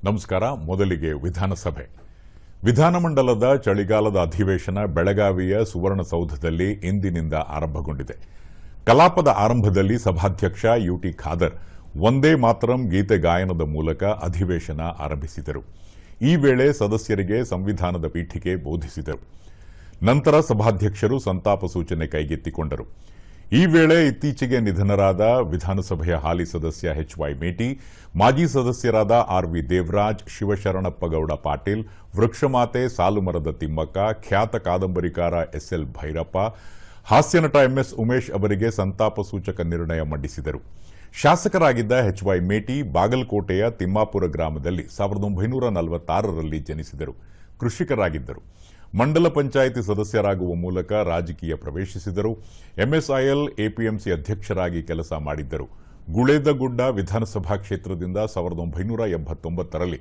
ನಮಸ್ಕಾರ. ಮೊದಲಿಗೆ ವಿಧಾನಸಭೆ. ವಿಧಾನಮಂಡಲದ ಚಳಿಗಾಲದ ಅಧಿವೇಶನ ಬೆಳಗಾವಿಯ ಸುವರ್ಣಸೌಧದಲ್ಲಿ ಇಂದಿನಿಂದ ಆರಂಭಗೊಂಡಿದೆ. ಕಲಾಪದ ಆರಂಭದಲ್ಲಿ ಸಭಾಧ್ಯಕ್ಷ ಯುಟಿ ಖಾದರ್ ವಂದೇ ಮಾತರಂ ಗೀತೆ ಗಾಯನದ ಮೂಲಕ ಅಧಿವೇಶನ ಆರಂಭಿಸಿದರು. ಈ ವೇಳೆ ಸದಸ್ಯರಿಗೆ ಸಂವಿಧಾನದ ಪೀಠಿಕೆ ಬೋಧಿಸಿದರು. ನಂತರ ಸಭಾಧ್ಯಕ್ಷರು ಸಂತಾಪ ಸೂಚನೆ ಕೈಗೆತ್ತಿಕೊಂಡರು. ಈ ವೇಳೆ ಇತ್ತೀಚೆಗೆ ನಿಧನರಾದ ವಿಧಾನಸಭೆಯ ಹಾಲಿ ಸದಸ್ಯ ಎಚ್.ವೈ. ಮೇಟಿ, ಮಾಜಿ ಸದಸ್ಯರಾದ ಆರ್.ವಿ. ದೇವರಾಜ್, ಶಿವಶರಣಪ್ಪಗೌಡ ಪಾಟೀಲ್, ವೃಕ್ಷಮಾತೆ ಸಾಲುಮರದ ತಿಮ್ಮಕ್ಕ, ಖ್ಯಾತ ಕಾದಂಬರಿಕಾರ ಎಸ್.ಎಲ್. ಭೈರಪ್ಪ, ಹಾಸ್ಯನಟ ಎಂಎಸ್ ಉಮೇಶ್ ಅವರಿಗೆ ಸಂತಾಪ ಸೂಚಕ ನಿರ್ಣಯ ಮಂಡಿಸಿದರು. ಶಾಸಕರಾಗಿದ್ದ ಎಚ್.ವೈ. ಮೇಟಿ ಬಾಗಲಕೋಟೆಯ ತಿಮ್ಮಾಪುರ ಗ್ರಾಮದಲ್ಲಿ 1946ರಲ್ಲಿ ಜನಿಸಿದರು. ಕೃಷಿಕರಾಗಿದ್ದರು. ಮಂಡಲ ಪಂಚಾಯಿತಿ ಸದಸ್ಯರಾಗುವ ಮೂಲಕ ರಾಜಕೀಯ ಪ್ರವೇಶಿಸಿದರು. ಎಂಎಸ್ಐಎಲ್ ಎಪಿಎಂಸಿ ಅಧ್ಯಕ್ಷರಾಗಿ ಕೆಲಸ ಮಾಡಿದ್ದರು. ಗುಳೇದಗುಡ್ಡ ವಿಧಾನಸಭಾ ಕ್ಷೇತ್ರದಿಂದ 1989ರಲ್ಲಿ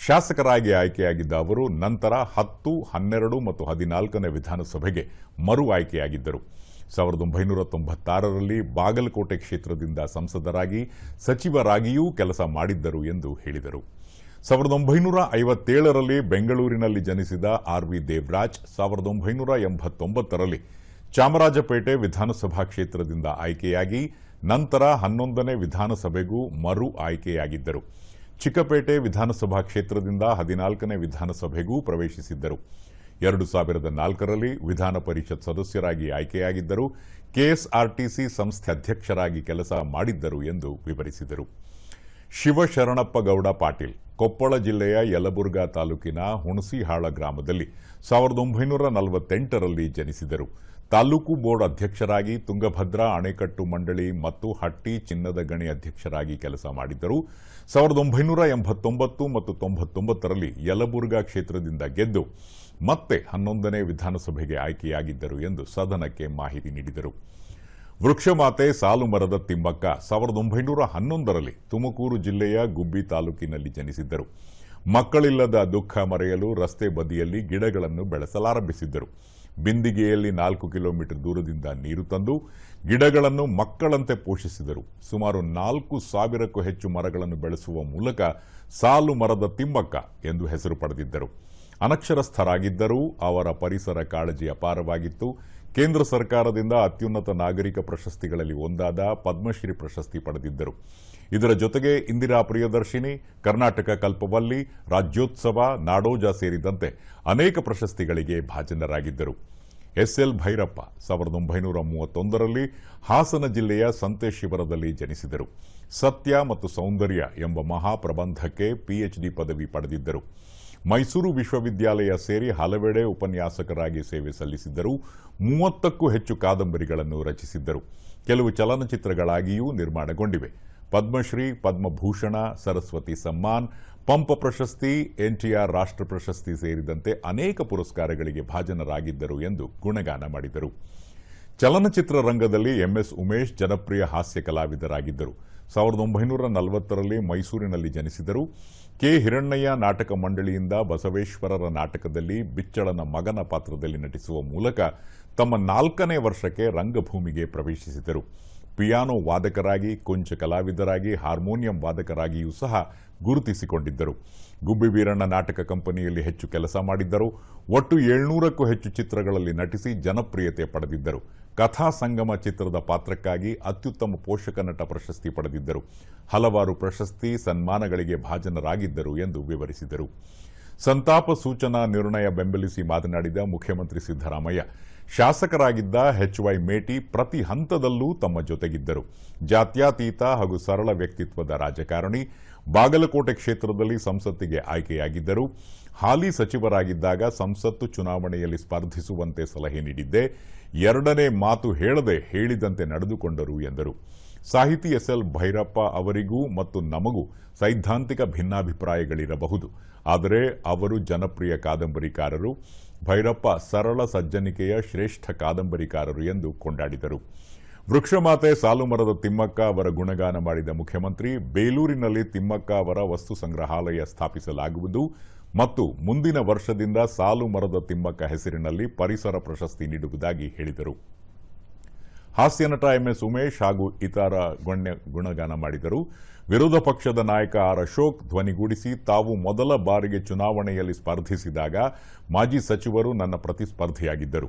ಶಾಸಕರಾಗಿ ಆಯ್ಕೆಯಾಗಿದ್ದ ಅವರು ನಂತರ 10, 12 ಮತ್ತು 14ನೇ ವಿಧಾನಸಭೆಗೆ ಮರು ಆಯ್ಕೆಯಾಗಿದ್ದರು. 1996ರಲ್ಲಿ ಬಾಗಲಕೋಟೆ ಕ್ಷೇತ್ರದಿಂದ ಸಂಸದರಾಗಿ ಸಚಿವರಾಗಿಯೂ ಕೆಲಸ ಮಾಡಿದ್ದರು ಎಂದು ಹೇಳಿದರು. 1957ರಲ್ಲಿ ಬೆಂಗಳೂರಿನಲ್ಲಿ ಜನಿಸಿದ ಆರ್.ವಿ. ದೇವರಾಜ್ 1989ರಲ್ಲಿ ಚಾಮರಾಜಪೇಟೆ ವಿಧಾನಸಭಾ ಕ್ಷೇತ್ರದಿಂದ ಆಯ್ಕೆಯಾಗಿ ನಂತರ 11ನೇ ವಿಧಾನಸಭೆಗೂ ಮರು ಆಯ್ಕೆಯಾಗಿದ್ದರು. ಚಿಕ್ಕಪೇಟೆ ವಿಧಾನಸಭಾ ಕ್ಷೇತ್ರದಿಂದ 14ನೇ ವಿಧಾನಸಭೆಗೂ ಪ್ರವೇಶಿಸಿದ್ದರು. 2004ರಲ್ಲಿ ವಿಧಾನ ಪರಿಷತ್ ಸದಸ್ಯರಾಗಿ ಆಯ್ಕೆಯಾಗಿದ್ದರು. ಕೆಎಸ್ಆರ್ಟಿಸಿ ಸಂಸ್ಥೆ ಅಧ್ಯಕ್ಷರಾಗಿ ಕೆಲಸ ಮಾಡಿದ್ದರು ಎಂದು ವಿವರಿಸಿದರು. ಶಿವಶರಣಪ್ಪಗೌಡ ಪಾಟೀಲ್ ಕೊಪ್ಪಳ ಜಿಲ್ಲೆಯ ಯಲಬುರ್ಗಾ ತಾಲೂಕಿನ ಹುಣಸಿಹಾಳ ಗ್ರಾಮದಲ್ಲಿ 1948ರಲ್ಲಿ ಜನಿಸಿದರು. ತಾಲೂಕು ಬೋರ್ಡ್ ಅಧ್ಯಕ್ಷರಾಗಿ, ತುಂಗಭದ್ರಾ ಅಣೆಕಟ್ಟು ಮಂಡಳಿ ಮತ್ತು ಹಟ್ಟಿ ಚಿನ್ನದ ಗಣಿ ಅಧ್ಯಕ್ಷರಾಗಿ ಕೆಲಸ ಮಾಡಿದ್ದರು. 1989 ಮತ್ತು 99ರಲ್ಲಿ ಯಲಬುರ್ಗಾ ಕ್ಷೇತ್ರದಿಂದ ಗೆದ್ದು ಮತ್ತೆ 11ನೇ ವಿಧಾನಸಭೆಗೆ ಆಯ್ಕೆಯಾಗಿದ್ದರು ಎಂದು ಸದನಕ್ಕೆ ಮಾಹಿತಿ ನೀಡಿದರು. ವೃಕ್ಷಮಾತೆ ಸಾಲುಮರದ ತಿಮ್ಮಕ್ಕ 1911ರಲ್ಲಿ ತುಮಕೂರು ಜಿಲ್ಲೆಯ ಗುಬ್ಬಿ ತಾಲೂಕಿನಲ್ಲಿ ಜನಿಸಿದ್ದರು. ಮಕ್ಕಳಿಲ್ಲದ ದುಃಖ ಮರೆಯಲು ರಸ್ತೆ ಬದಿಯಲ್ಲಿ ಗಿಡಗಳನ್ನು ಬೆಳೆಸಲಾರಂಭಿಸಿದ್ದರು. ಬಿಂದಿಗೆಯಲ್ಲಿ 4 ಕಿಲೋಮೀಟರ್ ದೂರದಿಂದ ನೀರು ತಂದು ಗಿಡಗಳನ್ನು ಮಕ್ಕಳಂತೆ ಪೋಷಿಸಿದರು. ಸುಮಾರು 4,000ಕ್ಕೂ ಹೆಚ್ಚು ಮರಗಳನ್ನು ಬೆಳೆಸುವ ಮೂಲಕ ಸಾಲು ಮರದ ತಿಮ್ಮಕ್ಕ ಎಂದು ಹೆಸರು ಪಡೆದಿದ್ದರು. ಅನಕ್ಷರಸ್ಥರಾಗಿದ್ದರೂ ಅವರ ಪರಿಸರ ಕಾಳಜಿ ಅಪಾರವಾಗಿತ್ತು. ಕೇಂದ್ರ ಸರ್ಕಾರದಿಂದ ಅತ್ಯುನ್ನತ ನಾಗರಿಕ ಪ್ರಶಸ್ತಿಗಳಲ್ಲಿ ಒಂದಾದ ಪದ್ಮಶ್ರೀ ಪ್ರಶಸ್ತಿ ಪಡೆದಿದ್ದರು. ಇದರ ಜೊತೆಗೆ ಇಂದಿರಾ ಪ್ರಿಯದರ್ಶಿನಿ, ಕರ್ನಾಟಕ ಕಲ್ಪವಲ್ಲಿ, ರಾಜ್ಯೋತ್ಸವ, ನಾಡೋಜ ಸೇರಿದಂತೆ ಅನೇಕ ಪ್ರಶಸ್ತಿಗಳಿಗೆ ಭಾಜನರಾಗಿದ್ದರು. ಎಸ್.ಎಲ್. ಭೈರಪ್ಪ 1931ರಲ್ಲಿ ಹಾಸನ ಜಿಲ್ಲೆಯ ಸಂತೆಶಿವರದಲ್ಲಿ ಜನಿಸಿದರು. ಸತ್ಯ ಮತ್ತು ಸೌಂದರ್ಯ ಎಂಬ ಮಹಾಪ್ರಬಂಧಕ್ಕೆ ಪಿಎಚ್ಡಿ ಪದವಿ ಪಡೆದಿದ್ದರು. ಮೈಸೂರು ವಿಶ್ವವಿದ್ಯಾಲಯ ಸೇರಿ ಹಲವೆಡೆ ಉಪನ್ಯಾಸಕರಾಗಿ ಸೇವೆ ಸಲ್ಲಿಸಿದ್ದರು. 30ಕ್ಕೂ ಹೆಚ್ಚು ಕಾದಂಬರಿಗಳನ್ನು ರಚಿಸಿದ್ದರು. ಕೆಲವು ಚಲನಚಿತ್ರಗಳಾಗಿಯೂ ನಿರ್ಮಾಣಗೊಂಡಿವೆ. ಪದ್ಮಶ್ರೀ, ಪದ್ಮಭೂಷಣ, ಸರಸ್ವತಿ ಸಮ್ಮಾನ್, ಪಂಪ ಪ್ರಶಸ್ತಿ, ಎನ್ಟಿಆರ್ ರಾಷ್ಟ್ರ ಪ್ರಶಸ್ತಿ ಸೇರಿದಂತೆ ಅನೇಕ ಪುರಸ್ಕಾರಗಳಿಗೆ ಭಾಜನರಾಗಿದ್ದರು ಎಂದು ಗುಣಗಾನ ಮಾಡಿದರು. ಚಲನಚಿತ್ರ ರಂಗದಲ್ಲಿ ಎಂಎಸ್ ಉಮೇಶ್ ಜನಪ್ರಿಯ ಹಾಸ್ಯ ಕಲಾವಿದರಾಗಿದ್ದರು. 1940ರಲ್ಲಿ ಮೈಸೂರಿನಲ್ಲಿ ಜನಿಸಿದರು. ಕೆ. ಹಿರಣ್ಣಯ್ಯ ನಾಟಕ ಮಂಡಳಿಯಿಂದ ಬಸವೇಶ್ವರರ ನಾಟಕದಲ್ಲಿ ಬಿಚ್ಚಳನ ಮಗನ ಪಾತ್ರದಲ್ಲಿ ನಟಿಸುವ ಮೂಲಕ ತಮ್ಮ 4ನೇ ವರ್ಷಕ್ಕೆ ರಂಗಭೂಮಿಗೆ ಪ್ರವೇಶಿಸಿದರು. ಪಿಯಾನೋ ವಾದಕರಾಗಿ, ಕೊಂಚ ಕಲಾವಿದರಾಗಿ, ಹಾರ್ಮೋನಿಯಂ ವಾದಕರಾಗಿಯೂ ಸಹ ಗುರುತಿಸಿಕೊಂಡಿದ್ದರು. ಗುಬ್ಬಿ ವೀರಣ್ಣ ನಾಟಕ ಕಂಪನಿಯಲ್ಲಿ ಹೆಚ್ಚು ಕೆಲಸ ಮಾಡಿದ್ದರು. ಒಟ್ಟು 700ಕ್ಕೂ ಹೆಚ್ಚು ಚಿತ್ರಗಳಲ್ಲಿ ನಟಿಸಿ ಜನಪ್ರಿಯತೆ ಪಡೆದಿದ್ದರು. ಕಥಾ ಸಂಗಮ ಚಿತ್ರದ ಪಾತ್ರಕ್ಕಾಗಿ ಅತ್ಯುತ್ತಮ ಪೋಷಕ ನಟ ಪ್ರಶಸ್ತಿ ಪಡೆದಿದ್ದರು. ಹಲವಾರು ಪ್ರಶಸ್ತಿ, ಸನ್ಮಾನಗಳಿಗೆ ಭಾಜನರಾಗಿದ್ದರು ಎಂದು ವಿವರಿಸಿದರು. ಸಂತಾಪ ಸೂಚನಾ ನಿರ್ಣಯ ಬೆಂಬಲಿಸಿ ಮಾತನಾಡಿದ ಮುಖ್ಯಮಂತ್ರಿ ಸಿದ್ದರಾಮಯ್ಯ, ಶಾಸಕರಾಗಿದ್ದ ಎಚ್.ವೈ. ಮೇಟಿ ಪ್ರತಿ ಹಂತದಲ್ಲೂ ತಮ್ಮ ಜೊತೆಗಿದ್ದರು. ಜಾತ್ಯತೀತ ಹಾಗೂ ಸರಳ ವ್ಯಕ್ತಿತ್ವದ ರಾಜಕಾರಣಿ. ಬಾಗಲಕೋಟೆ ಕ್ಷೇತ್ರದಲ್ಲಿ ಸಂಸತ್ತಿಗೆ ಆಯ್ಕೆಯಾಗಿದ್ದರು. ಹಾಲಿ ಸಚಿವರಾಗಿದ್ದಾಗ ಸಂಸತ್ತು ಚುನಾವಣೆಯಲ್ಲಿ ಸ್ಪರ್ಧಿಸುವಂತೆ ಸಲಹೆ ನೀಡಿದ್ದೆ. 2ನೇ ಮಾತು ಹೇಳದೆ ಹೇಳಿದಂತೆ ನಡೆದುಕೊಂಡರು ಎಂದರು. ಸಾಹಿತಿ ಎಸ್.ಎಲ್. ಭೈರಪ್ಪ ಅವರಿಗೂ ಮತ್ತು ನಮಗೂ ಸೈದ್ಧಾಂತಿಕ ಭಿನ್ನಾಭಿಪ್ರಾಯಗಳಿರಬಹುದು. ಆದರೆ ಅವರು ಜನಪ್ರಿಯ ಕಾದಂಬರಿಕಾರರು. ಭೈರಪ್ಪ ಸರಳ ಸಜ್ಜನಿಕೆಯ ಶ್ರೇಷ್ಠ ಕಾದಂಬರಿಕಾರರು ಎಂದು ಕೊಂಡಾಡಿದರು. ವೃಕ್ಷಮಾತೆ ಸಾಲುಮರದ ತಿಮ್ಮಕ್ಕ ಅವರ ಗುಣಗಾನ ಮಾಡಿದ ಮುಖ್ಯಮಂತ್ರಿ, ಬೇಲೂರಿನಲ್ಲಿ ತಿಮ್ಮಕ್ಕ ಅವರ ವಸ್ತು ಸಂಗ್ರಹಾಲಯ ಸ್ಥಾಪಿಸಲಾಗುವುದು ಮತ್ತು ಮುಂದಿನ ವರ್ಷದಿಂದ ಸಾಲು ಮರದ ತಿಮ್ಮಕ್ಕ ಹೆಸರಿನಲ್ಲಿ ಪರಿಸರ ಪ್ರಶಸ್ತಿ ನೀಡುವುದಾಗಿ ಹೇಳಿದರು. ಹಾಸ್ಯ ನಟ ಎಂಎಸ್ ಉಮೇಶ್ ಹಾಗೂ ಇತರ ಗುಣಗಾನ ಮಾಡಿದರು. ವಿರೋಧ ಪಕ್ಷದ ನಾಯಕ ಆರ್ ಅಶೋಕ್ ಧ್ವನಿಗೂಡಿಸಿ, ತಾವು ಮೊದಲ ಬಾರಿಗೆ ಚುನಾವಣೆಯಲ್ಲಿ ಸ್ಪರ್ಧಿಸಿದಾಗ ಮಾಜಿ ಸಚಿವರು ನನ್ನ ಪ್ರತಿಸ್ಪರ್ಧಿಯಾಗಿದ್ದರು.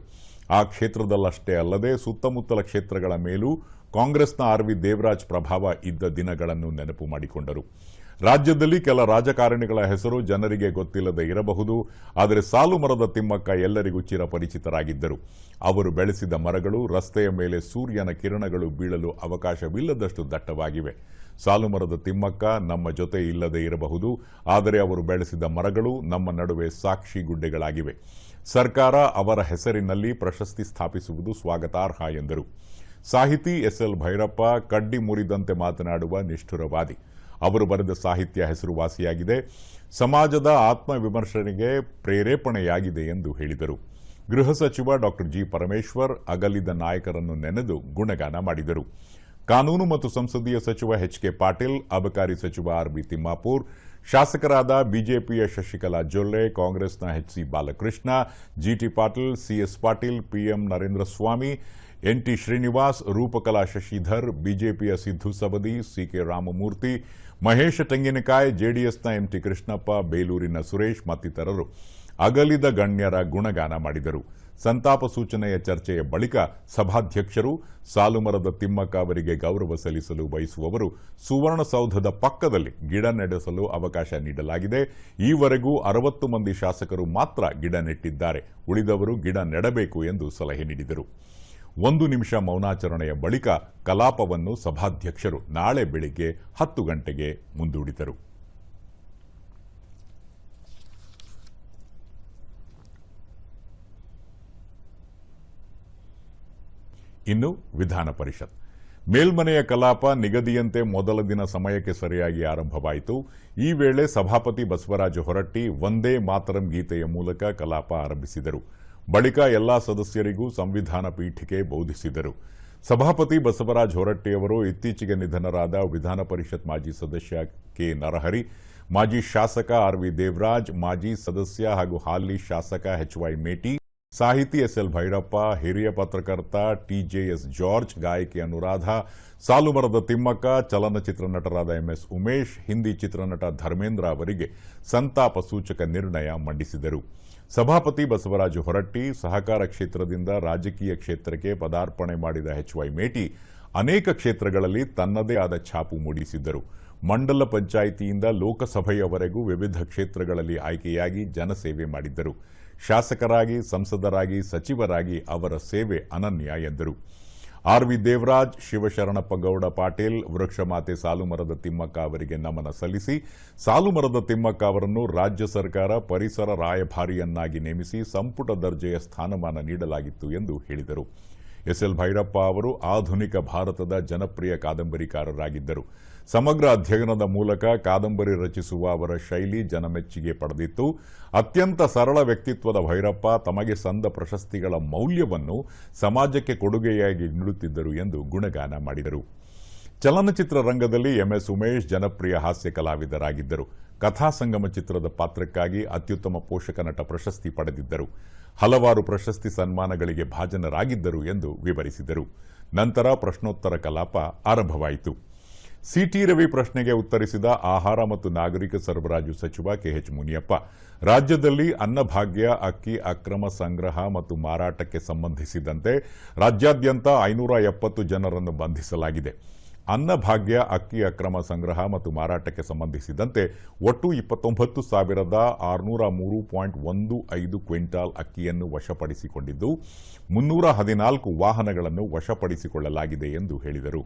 ಆ ಕ್ಷೇತ್ರದಲ್ಲಷ್ಟೇ ಅಲ್ಲದೆ ಸುತ್ತಮುತ್ತಲ ಕ್ಷೇತ್ರಗಳ ಮೇಲೂ ಕಾಂಗ್ರೆಸ್ನ ಆರ್.ವಿ. ದೇವರಾಜ್ ಪ್ರಭಾವ ಇದ್ದ ದಿನಗಳನ್ನು ನೆನಪು ಮಾಡಿಕೊಂಡರು. ರಾಜ್ಯದಲ್ಲಿ ಕೆಲ ರಾಜಕಾರಣಿಗಳ ಹೆಸರು ಜನರಿಗೆ ಗೊತ್ತಿಲ್ಲದೆ ಇರಬಹುದು, ಆದರೆ ಸಾಲುಮರದ ತಿಮ್ಮಕ್ಕ ಎಲ್ಲರಿಗೂ ಚಿರಪರಿಚಿತರಾಗಿದ್ದರು. ಅವರು ಬೆಳೆಸಿದ ಮರಗಳು ರಸ್ತೆಯ ಮೇಲೆ ಸೂರ್ಯನ ಕಿರಣಗಳು ಬೀಳಲು ಅವಕಾಶವಿಲ್ಲದಷ್ಟು ದಟ್ಟವಾಗಿವೆ. ಸಾಲುಮರದ ತಿಮ್ಮಕ್ಕ ನಮ್ಮ ಜೊತೆ ಇಲ್ಲದೆ ಇರಬಹುದು, ಆದರೆ ಅವರು ಬೆಳೆಸಿದ ಮರಗಳು ನಮ್ಮ ನಡುವೆ ಸಾಕ್ಷಿ ಗುಡ್ಡೆಗಳಾಗಿವೆ. ಸರ್ಕಾರ ಅವರ ಹೆಸರಿನಲ್ಲಿ ಪ್ರಶಸ್ತಿ ಸ್ಥಾಪಿಸುವುದು ಸ್ವಾಗತಾರ್ಹ ಎಂದರು. ಸಾಹಿತಿ ಎಸ್ಎಲ್ ಭೈರಪ್ಪ ಕಡ್ಡಿ ಮುರಿದಂತೆ ಮಾತನಾಡುವ ನಿಷ್ಠುರವಾದಿ. ಅವರು ಬರೆದ ಸಾಹಿತ್ಯ ಹೆಸರುವಾಸಿಯಾಗಿದೆ, ಸಮಾಜದ ಆತ್ಮವಿಮರ್ಶನೆಗೆ ಪ್ರೇರೇಪಣೆಯಾಗಿದೆ ಎಂದು ಹೇಳಿದರು. ಗೃಹ ಸಚಿವ ಡಾ ಜಿ ಪರಮೇಶ್ವರ್ ಅಗಲಿದ ನಾಯಕರನ್ನು ನೆನೆದು ಗುಣಗಾನ ಮಾಡಿದರು. ಕಾನೂನು ಮತ್ತು ಸಂಸದೀಯ ಸಚಿವ ಎಚ್.ಕೆ. ಪಾಟೀಲ್, ಅಬಕಾರಿ ಸಚಿವ ಆರ್.ಬಿ. ತಿಮ್ಮಾಪೂರ್, ಶಾಸಕರಾದ ಬಿಜೆಪಿಯ ಶಶಿಕಲಾ ಜೊಲ್ಲೆ, ಕಾಂಗ್ರೆಸ್ನ ಎಚ್.ಸಿ. ಬಾಲಕೃಷ್ಣ, ಜಿಟಿ ಪಾಟೀಲ್, ಸಿಎಸ್ ಪಾಟೀಲ್, ಪಿಎಂ ನರೇಂದ್ರ ಸ್ವಾಮಿ, ಎನ್.ಟಿ. ಶ್ರೀನಿವಾಸ್, ರೂಪಕಲಾ ಶಶಿಧರ್, ಬಿಜೆಪಿಯ ಸಿದ್ದು ಸಬದಿ, ಸಿಕೆ ರಾಮಮೂರ್ತಿ, ಮಹೇಶ ತೆಂಗಿನಕಾಯ್, ಜೆಡಿಎಸ್ನ ಎಂಟಿ ಕೃಷ್ಣಪ್ಪ, ಬೇಲೂರಿನ ಸುರೇಶ್ ಮತ್ತಿತರರು ಅಗಲಿದ ಗಣ್ಯರ ಗುಣಗಾನ ಮಾಡಿದರು. ಸಂತಾಪ ಸೂಚನೆಯ ಚರ್ಚೆಯ ಬಳಿಕ ಸಭಾಧ್ಯಕ್ಷರು ಸಾಲುಮರದ ತಿಮ್ಮಕ್ಕ ಅವರಿಗೆ ಗೌರವ ಸಲ್ಲಿಸಲು ಬಯಸುವವರು ಸುವರ್ಣಸೌಧದ ಪಕ್ಕದಲ್ಲಿ ಗಿಡ ನೆಡೆಸಲು ಅವಕಾಶ ನೀಡಲಾಗಿದೆ. ಈವರೆಗೂ 60 ಮಂದಿ ಶಾಸಕರು ಮಾತ್ರ ಗಿಡ ನೆಟ್ಟಿದ್ದಾರೆ, ಉಳಿದವರು ಗಿಡ ನೆಡಬೇಕು ಎಂದು ಸಲಹೆ ನೀಡಿದರು. 1 ನಿಮಿಷ ಮೌನಾಚರಣೆಯ ಬಳಿಕ ಕಲಾಪವನ್ನು ಸಭಾಧ್ಯಕ್ಷರು ನಾಳೆ ಬೆಳಿಗ್ಗೆ 10 ಗಂಟೆಗೆ ಮುಂದೂಡಿದರು. ಇನ್ನು ವಿಧಾನ ಪರಿಷತ್ ಮೇಲ್ಮನೆಯ ಕಲಾಪ ನಿಗದಿಯಂತೆ ಮೊದಲ ದಿನ ಸಮಯಕ್ಕೆ ಸರಿಯಾಗಿ ಆರಂಭವಾಯಿತು. ಈ ವೇಳೆ ಸಭಾಪತಿ ಬಸವರಾಜ ಹೊರಟ್ಟಿ ವಂದೇ ಮಾತರಂ ಗೀತೆಯ ಮೂಲಕ ಕಲಾಪ ಆರಂಭಿಸಿದರು. ಬಳಿಕ ಎಲ್ಲಾ ಸದಸ್ಯರಿಗೂ ಸಂವಿಧಾನ ಪೀಠಿಕೆ ಬೋಧಿಸಿದರು. ಸಭಾಪತಿ ಬಸವರಾಜ ಹೊರಟ್ಟಿಯವರು ಇತ್ತೀಚೆಗೆ ನಿಧನರಾದ ವಿಧಾನ ಪರಿಷತ್ ಮಾಜಿ ಸದಸ್ಯ ಕೆ ನರಹರಿ, ಮಾಜಿ ಶಾಸಕ ಆರ್.ವಿ. ದೇವರಾಜ್, ಮಾಜಿ ಸದಸ್ಯ ಹಾಗೂ ಹಾಲಿ ಶಾಸಕ ಎಚ್.ವೈ. ಮೇಟಿ, ಸಾಹಿತಿ ಎಸ್ಎಲ್ ಭೈರಪ್ಪ, ಹಿರಿಯ ಪತ್ರಕರ್ತ ಟಿಜೆಎಸ್ ಜಾರ್ಜ್, ಗಾಯಕಿ ಅನುರಾಧ, ಸಾಲುಮರದ ತಿಮ್ಮಕ್ಕ, ಚಲನಚಿತ್ರ ನಟರಾದ ಎಂಎಸ್ ಉಮೇಶ್, ಹಿಂದಿ ಚಿತ್ರನಟ ಧರ್ಮೇಂದ್ರ ಅವರಿಗೆ ಸಂತಾಪ ಸೂಚಕ ನಿರ್ಣಯ ಮಂಡಿಸಿದರು. ಸಭಾಪತಿ ಬಸವರಾಜ ಹೊರಟ್ಟಿ ಸಹಕಾರ ಕ್ಷೇತ್ರದಿಂದ ರಾಜಕೀಯ ಕ್ಷೇತ್ರಕ್ಕೆ ಪದಾರ್ಪಣೆ ಮಾಡಿದ ಎಚ್.ವೈ. ಮೇಟಿ ಅನೇಕ ಕ್ಷೇತ್ರಗಳಲ್ಲಿ ತನ್ನದೇ ಆದ ಛಾಪು ಮೂಡಿಸಿದ್ದರು. ಮಂಡಲ ಪಂಚಾಯಿತಿಯಿಂದ ಲೋಕಸಭೆಯವರೆಗೂ ವಿವಿಧ ಕ್ಷೇತ್ರಗಳಲ್ಲಿ ಆಯ್ಕೆಯಾಗಿ ಜನಸೇವೆ ಮಾಡಿದ್ದರು. ಶಾಸಕರಾಗಿ, ಸಂಸದರಾಗಿ, ಸಚಿವರಾಗಿ ಅವರ ಸೇವೆ ಅನನ್ಯ ಎಂದರು. ಆರ್.ವಿ. ದೇವರಾಜ್, ಶಿವಶರಣಪ್ಪ ಗೌಡ ಪಾಟೀಲ್, ವೃಕ್ಷಮಾತೆ ಸಾಲುಮರದ ತಿಮ್ಮಕ್ಕ ಅವರಿಗೆ ನಮನ ಸಲ್ಲಿಸಿ, ಸಾಲುಮರದ ತಿಮ್ಮಕ್ಕ ಅವರನ್ನು ರಾಜ್ಯ ಸರ್ಕಾರ ಪರಿಸರ ರಾಯಭಾರಿಯನ್ನಾಗಿ ನೇಮಿಸಿ ಸಂಪುಟ ದರ್ಜೆಯ ಸ್ಥಾನಮಾನ ನೀಡಲಾಗಿತ್ತು ಎಂದು ಹೇಳಿದರು. ಎಸ್ಎಲ್ ಭೈರಪ್ಪ ಅವರು ಆಧುನಿಕ ಭಾರತದ ಜನಪ್ರಿಯ ಕಾದಂಬರಿಕಾರರಾಗಿದ್ದರು. ಸಮಗ್ರ ಅಧ್ಯಯನದ ಮೂಲಕ ಕಾದಂಬರಿ ರಚಿಸುವ ಅವರ ಶೈಲಿ ಜನಮೆಚ್ಚುಗೆ ಪಡೆದಿತ್ತು. ಅತ್ಯಂತ ಸರಳ ವ್ಯಕ್ತಿತ್ವದ ಭೈರಪ್ಪ ತಮಗೆ ಸಂದ ಪ್ರಶಸ್ತಿಗಳ ಮೌಲ್ಯವನ್ನು ಸಮಾಜಕ್ಕೆ ಕೊಡುಗೆಯಾಗಿ ನೀಡುತ್ತಿದ್ದರು ಎಂದು ಗುಣಗಾನ ಮಾಡಿದರು. ಚಲನಚಿತ್ರ ರಂಗದಲ್ಲಿ ಎಂಎಸ್ ಉಮೇಶ್ ಜನಪ್ರಿಯ ಹಾಸ್ಯ ಕಲಾವಿದರಾಗಿದ್ದರು. ಕಥಾಸಂಗಮ ಚಿತ್ರದ ಪಾತ್ರಕ್ಕಾಗಿ ಅತ್ಯುತ್ತಮ ಪೋಷಕ ನಟ ಪ್ರಶಸ್ತಿ ಪಡೆದಿದ್ದರು. ಹಲವಾರು ಪ್ರಶಸ್ತಿ ಸನ್ಮಾನಗಳಿಗೆ ಭಾಜನರಾಗಿದ್ದರು ಎಂದು ವಿವರಿಸಿದರು. ನಂತರ ಪ್ರಶ್ನೋತ್ತರ ಕಲಾಪ ಆರಂಭವಾಯಿತು. ಸಿಟಿ ರವಿ ಪ್ರಶ್ನೆಗೆ ಉತ್ತರಿಸಿದ ಆಹಾರ ಮತ್ತು ನಾಗರಿಕ ಸರಬರಾಜು ಸಚಿವ ಕೆಎಚ್ ಮುನಿಯಪ್ಪ, ರಾಜ್ಯದಲ್ಲಿ ಅನ್ನಭಾಗ್ಯ ಅಕ್ಕಿ ಅಕ್ರಮ ಸಂಗ್ರಹ ಮತ್ತು ಮಾರಾಟಕ್ಕೆ ಸಂಬಂಧಿಸಿದಂತೆ ರಾಜ್ಯಾದ್ಯಂತ 570 ಜನರನ್ನು ಬಂಧಿಸಲಾಗಿದೆ. ಅನ್ನಭಾಗ್ಯ ಅಕ್ಕಿ ಅಕ್ರಮ ಸಂಗ್ರಹ ಮತ್ತು ಮಾರಾಟಕ್ಕೆ ಸಂಬಂಧಿಸಿದಂತೆ ಒಟ್ಟು 29,603.15 ಕ್ವಿಂಟಾಲ್ ಅಕ್ಕಿಯನ್ನು ವಶಪಡಿಸಿಕೊಂಡಿದ್ದು 314 ವಾಹನಗಳನ್ನು ವಶಪಡಿಸಿಕೊಳ್ಳಲಾಗಿದೆ ಎಂದು ಹೇಳಿದರು.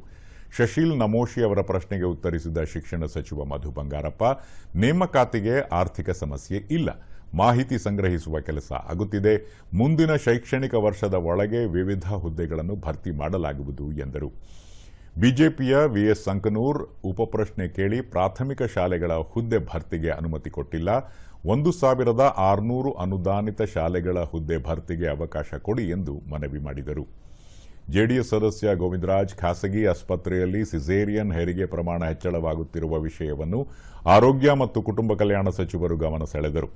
ಶಶೀಲ್ ನಮೋಶಿ ಅವರ ಪ್ರಶ್ನೆಗೆ ಉತ್ತರಿಸಿದ ಶಿಕ್ಷಣ ಸಚಿವ ಮಧು ಬಂಗಾರಪ್ಪ, ನೇಮಕಾತಿಗೆ ಆರ್ಥಿಕ ಸಮಸ್ಯೆ ಇಲ್ಲ, ಮಾಹಿತಿ ಸಂಗ್ರಹಿಸುವ ಕೆಲಸ ಆಗುತ್ತಿದೆ. ಮುಂದಿನ ಶೈಕ್ಷಣಿಕ ವರ್ಷದ ಒಳಗೆ ವಿವಿಧ ಹುದ್ದೆಗಳನ್ನು ಭರ್ತಿ ಮಾಡಲಾಗುವುದು ಎಂದರು. ಬಿಜೆಪಿಯ ವಿಎಸ್ ಸಂಕನೂರ್ ಉಪಪ್ರಶ್ನೆ ಕೇಳಿ ಪ್ರಾಥಮಿಕ ಶಾಲೆಗಳ ಹುದ್ದೆ ಭರ್ತಿಗೆ ಅನುಮತಿ ಕೊಟ್ಟಿಲ್ಲ, 1,600 ಅನುದಾನಿತ ಶಾಲೆಗಳ ಹುದ್ದೆ ಭರ್ತಿಗೆ ಅವಕಾಶ ಕೊಡಿ ಎಂದು ಮನವಿ ಮಾಡಿದರು. ಜೆಡಿಎಸ್ ಸದಸ್ಯ ಗೋವಿಂದರಾಜ್ ಖಾಸಗಿ ಆಸ್ಪತ್ರೆಯಲ್ಲಿ ಸಿಸೇರಿಯನ್ ಹೆರಿಗೆ ಪ್ರಮಾಣ ಹೆಚ್ಚಳವಾಗುತ್ತಿರುವ ವಿಷಯವನ್ನು ಆರೋಗ್ಯ ಮತ್ತು ಕುಟುಂಬ ಕಲ್ಯಾಣ ಸಚಿವರು ಗಮನ ಸೆಳೆದರು.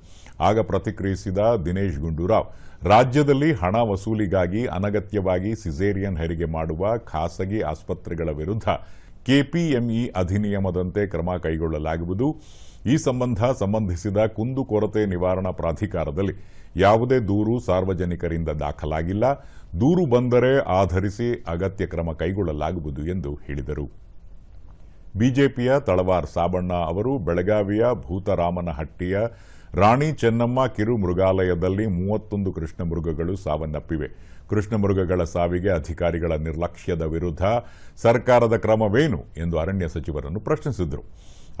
ಆಗ ಪ್ರತಿಕ್ರಿಯಿಸಿದ ದಿನೇಶ್ ಗುಂಡೂರಾವ್, ರಾಜ್ಯದಲ್ಲಿ ಹಣ ವಸೂಲಿಗಾಗಿ ಅನಗತ್ಯವಾಗಿ ಸಿಸೇರಿಯನ್ ಹೆರಿಗೆ ಮಾಡುವ ಖಾಸಗಿ ಆಸ್ಪತ್ರೆಗಳ ವಿರುದ್ಧ ಕೆಪಿಎಂಇ ಅಧಿನಿಯಮದಂತೆ ಕ್ರಮ ಕೈಗೊಳ್ಳಲಾಗುವುದು. ಈ ಸಂಬಂಧ ಸಂಬಂಧಿಸಿದ ಕುಂದುಕೊರತೆ ನಿವಾರಣಾ ಪ್ರಾಧಿಕಾರದಲ್ಲಿ ಯಾವುದೇ ದೂರು ಸಾರ್ವಜನಿಕರಿಂದ ದಾಖಲಾಗಿಲ್ಲ. ದೂರು ಬಂದರೆ ಆಧರಿಸಿ ಅಗತ್ಯ ಕ್ರಮ ಕೈಗೊಳ್ಳಲಾಗುವುದು ಎಂದು ಹೇಳಿದರು. ಬಿಜೆಪಿಯ ತಳವಾರ್ ಸಾಬಣ್ಣ ಅವರು ಬೆಳಗಾವಿಯ ಭೂತರಾಮನಹಟ್ಟಿಯ ರಾಣಿ ಚೆನ್ನಮ್ಮ ಕಿರು ಮೃಗಾಲಯದಲ್ಲಿ 31 ಕೃಷ್ಣ ಮೃಗಗಳು ಸಾವನ್ನಪ್ಪಿವೆ. ಕೃಷ್ಣ ಮೃಗಗಳ ಸಾವಿಗೆ ಅಧಿಕಾರಿಗಳ ನಿರ್ಲಕ್ಷ್ಯದ ವಿರುದ್ಧ ಸರ್ಕಾರದ ಕ್ರಮವೇನು ಎಂದು ಅರಣ್ಯ ಸಚಿವರನ್ನು ಪ್ರಶ್ನಿಸಿದರು.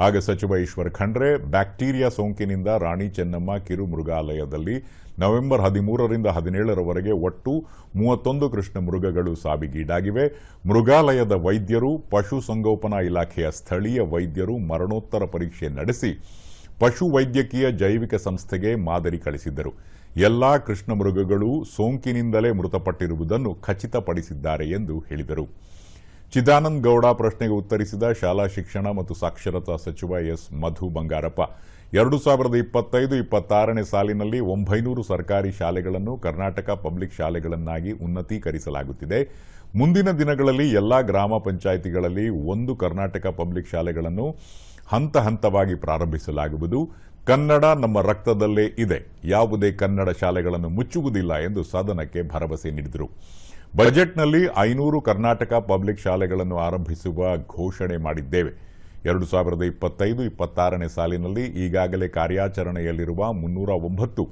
ಆಗ ಸಚಿವ ಈಶ್ವರ್ ಖಂಡ್ರೆ, ಬ್ಯಾಕ್ಟೀರಿಯಾ ಸೋಂಕಿನಿಂದ ರಾಣಿ ಚೆನ್ನಮ್ಮ ಕಿರು ಮೃಗಾಲಯದಲ್ಲಿ ನವೆಂಬರ್ 13ರಿಂದ 17ರವರೆಗೆ ಒಟ್ಟು 31 ಕೃಷ್ಣ ಮೃಗಗಳು ಸಾವಿಗೀಡಾಗಿವೆ. ಮೃಗಾಲಯದ ವೈದ್ಯರು, ಪಶುಸಂಗೋಪನಾ ಇಲಾಖೆಯ ಸ್ಥಳೀಯ ವೈದ್ಯರು ಮರಣೋತ್ತರ ಪರೀಕ್ಷೆ ನಡೆಸಿ ಪಶು ವೈದ್ಯಕೀಯ ಜೈವಿಕ ಸಂಸ್ಥೆಗೆ ಮಾದರಿ ಕಳಿಸಿದ್ದರು. ಎಲ್ಲಾ ಕೃಷ್ಣ ಮೃಗಗಳು ಸೋಂಕಿನಿಂದಲೇ ಮೃತಪಟ್ಟಿರುವುದನ್ನು ಖಚಿತಪಡಿಸಿದ್ದಾರೆ ಎಂದು ಹೇಳಿದರು. ಚಿದಾನಂದ ಗೌಡ ಪ್ರಶ್ನೆಗೆ ಉತ್ತರಿಸಿದ ಶಾಲಾ ಶಿಕ್ಷಣ ಮತ್ತು ಸಾಕ್ಷರತಾ ಸಚಿವ ಎಸ್ ಮಧು ಬಂಗಾರಪ್ಪ, 2025-26ನೇ ಸಾಲಿನಲ್ಲಿ 900 ಸರ್ಕಾರಿ ಶಾಲೆಗಳನ್ನು ಕರ್ನಾಟಕ ಪಬ್ಲಿಕ್ ಶಾಲೆಗಳನ್ನಾಗಿ ಉನ್ನತೀಕರಿಸಲಾಗುತ್ತಿದೆ. ಮುಂದಿನ ದಿನಗಳಲ್ಲಿ ಎಲ್ಲಾ ಗ್ರಾಮ ಪಂಚಾಯಿತಿಗಳಲ್ಲಿ 1 ಕರ್ನಾಟಕ ಪಬ್ಲಿಕ್ ಶಾಲೆಗಳನ್ನು ಹಂತ ಹಂತವಾಗಿ ಪ್ರಾರಂಭಿಸಲಾಗುವುದು. ಕನ್ನಡ ನಮ್ಮ ರಕ್ತದಲ್ಲೇ ಇದೆ, ಯಾವುದೇ ಕನ್ನಡ ಶಾಲೆಗಳನ್ನು ಮುಚ್ಚುವುದಿಲ್ಲ ಎಂದು ಸದನಕ್ಕೆ ಭರವಸೆ ನೀಡಿದರು. ಬಜೆಟ್ನಲ್ಲಿ 500 ಕರ್ನಾಟಕ ಪಬ್ಲಿಕ್ ಶಾಲೆಗಳನ್ನು ಆರಂಭಿಸುವ ಘೋಷಣೆ ಮಾಡಿದ್ದೇವೆ. 2025-26ನೇ ಸಾಲಿನಲ್ಲಿ ಈಗಾಗಲೇ ಕಾರ್ಯಾಚರಣೆಯಲ್ಲಿರುವ 309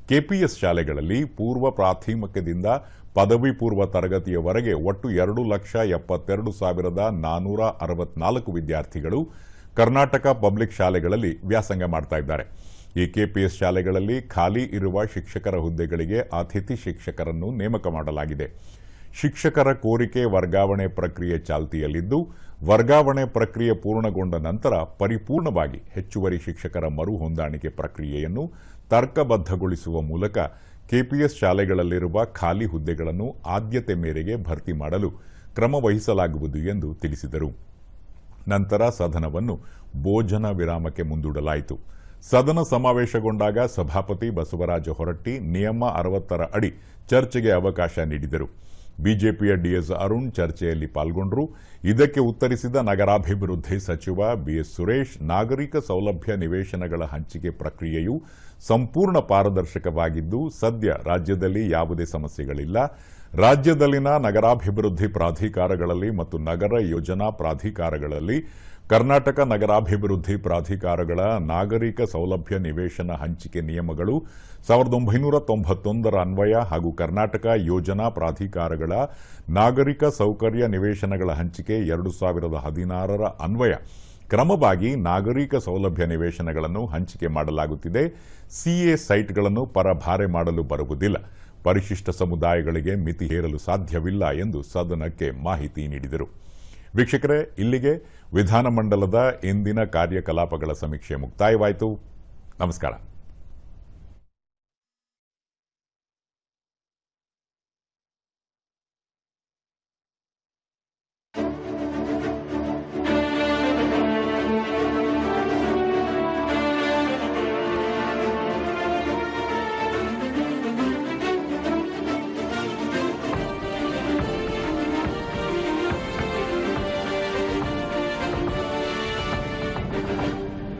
ಕೆಪಿಎಸ್ ಶಾಲೆಗಳಲ್ಲಿ ಪೂರ್ವ ಪ್ರಾಥಮಿಕದಿಂದ ಪದವಿ ಪೂರ್ವ ತರಗತಿಯವರೆಗೆ ಒಟ್ಟು 2,72,464 ವಿದ್ಯಾರ್ಥಿಗಳು ಕರ್ನಾಟಕ ಪಬ್ಲಿಕ್ ಶಾಲೆಗಳಲ್ಲಿ ವ್ಯಾಸಂಗ ಮಾಡ್ತಾ ಇದ್ದಾರೆ. ಈ ಕೆಪಿಎಸ್ ಶಾಲೆಗಳಲ್ಲಿ ಖಾಲಿ ಇರುವ ಶಿಕ್ಷಕರ ಹುದ್ದೆಗಳಿಗೆ ಅತಿಥಿ ಶಿಕ್ಷಕರನ್ನು ನೇಮಕ ಮಾಡಲಾಗಿದೆ. ಶಿಕ್ಷಕರ ಕೋರಿಕೆ ವರ್ಗಾವಣೆ ಪ್ರಕ್ರಿಯೆ ಚಾಲ್ತಿಯಲ್ಲಿದ್ದು, ವರ್ಗಾವಣೆ ಪ್ರಕ್ರಿಯೆ ಪೂರ್ಣಗೊಂಡ ನಂತರ ಪರಿಪೂರ್ಣವಾಗಿ ಹೆಚ್ಚುವರಿ ಶಿಕ್ಷಕರ ಮರು ಹೊಂದಾಣಿಕೆ ಪ್ರಕ್ರಿಯೆಯನ್ನು ತರ್ಕಬದ್ಧಗೊಳಿಸುವ ಮೂಲಕ ಕೆಪಿಎಸ್ ಶಾಲೆಗಳಲ್ಲಿರುವ ಖಾಲಿ ಹುದ್ದೆಗಳನ್ನು ಆದ್ಯತೆ ಮೇರೆಗೆ ಭರ್ತಿ ಮಾಡಲು ಕ್ರಮ ವಹಿಸಲಾಗುವುದು ಎಂದು ತಿಳಿಸಿದರು. ನಂತರ ಸದನವನ್ನು ಭೋಜನ ವಿರಾಮಕ್ಕೆ ಮುಂದೂಡಲಾಯಿತು. ಸದನ ಸಮಾವೇಶಗೊಂಡಾಗ ಸಭಾಪತಿ ಬಸವರಾಜ ಹೊರಟ್ಟಿ ನಿಯಮ 60ರ ಅಡಿ ಚರ್ಚೆಗೆ ಅವಕಾಶ ನೀಡಿದರು. ಬಿಜೆಪಿಯ ಡಿಎಸ್ ಅರುಣ್ ಚರ್ಚೆಯಲ್ಲಿ ಪಾಲ್ಗೊಂಡರು. ಇದಕ್ಕೆ ಉತ್ತರಿಸಿದ ನಗರಾಭಿವೃದ್ಧಿ ಸಚಿವ ಬಿಎಸ್ ಸುರೇಶ್, ನಾಗರಿಕ ಸೌಲಭ್ಯ ನಿವೇಶನಗಳ ಹಂಚಿಕೆ ಪ್ರಕ್ರಿಯೆಯು ಸಂಪೂರ್ಣ ಪಾರದರ್ಶಕವಾಗಿದ್ದು, ಸದ್ಯ ರಾಜ್ಯದಲ್ಲಿ ಯಾವುದೇ ಸಮಸ್ಯೆಗಳಿಲ್ಲ. ರಾಜ್ಯದಲ್ಲಿನ ನಗರಾಭಿವೃದ್ಧಿ ಪ್ರಾಧಿಕಾರಗಳಲ್ಲಿ ಮತ್ತು ನಗರ ಯೋಜನಾ ಪ್ರಾಧಿಕಾರಗಳಲ್ಲಿ ಕರ್ನಾಟಕ ನಗರಾಭಿವೃದ್ಧಿ ಪ್ರಾಧಿಕಾರಗಳ ನಾಗರಿಕ ಸೌಲಭ್ಯ ನಿವೇಶನ ಹಂಚಿಕೆ ನಿಯಮಗಳು 1991ರ ಅನ್ವಯ ಹಾಗೂ ಕರ್ನಾಟಕ ಯೋಜನಾ ಪ್ರಾಧಿಕಾರಗಳ ನಾಗರಿಕ ಸೌಕರ್ಯ ನಿವೇಶನಗಳ ಹಂಚಿಕೆ 2016ರ ಅನ್ವಯ ಕ್ರಮವಾಗಿ ನಾಗರಿಕ ಸೌಲಭ್ಯ ನಿವೇಶನಗಳನ್ನು ಹಂಚಿಕೆ ಮಾಡಲಾಗುತ್ತಿದೆ. ಸಿಎ ಸೈಟ್ಗಳನ್ನು ಪರಭಾರೆ ಮಾಡಲು ಬರುವುದಿಲ್ಲ. ಪರಿಶಿಷ್ಟ ಸಮುದಾಯಗಳಿಗೆ ಮಿತಿ ಹೇರಲು ಸಾಧ್ಯವಿಲ್ಲ ಎಂದು ಸದನಕ್ಕೆ ಮಾಹಿತಿ ನೀಡಿದರು. ವೀಕ್ಷಕರೇ, ಇಲ್ಲಿಗೆ ವಿಧಾನಮಂಡಲದ ಇಂದಿನ ಕಾರ್ಯಕಲಾಪಗಳ ಸಮೀಕ್ಷೆ ಮುಕ್ತಾಯವಾಯಿತು. ನಮಸ್ಕಾರ.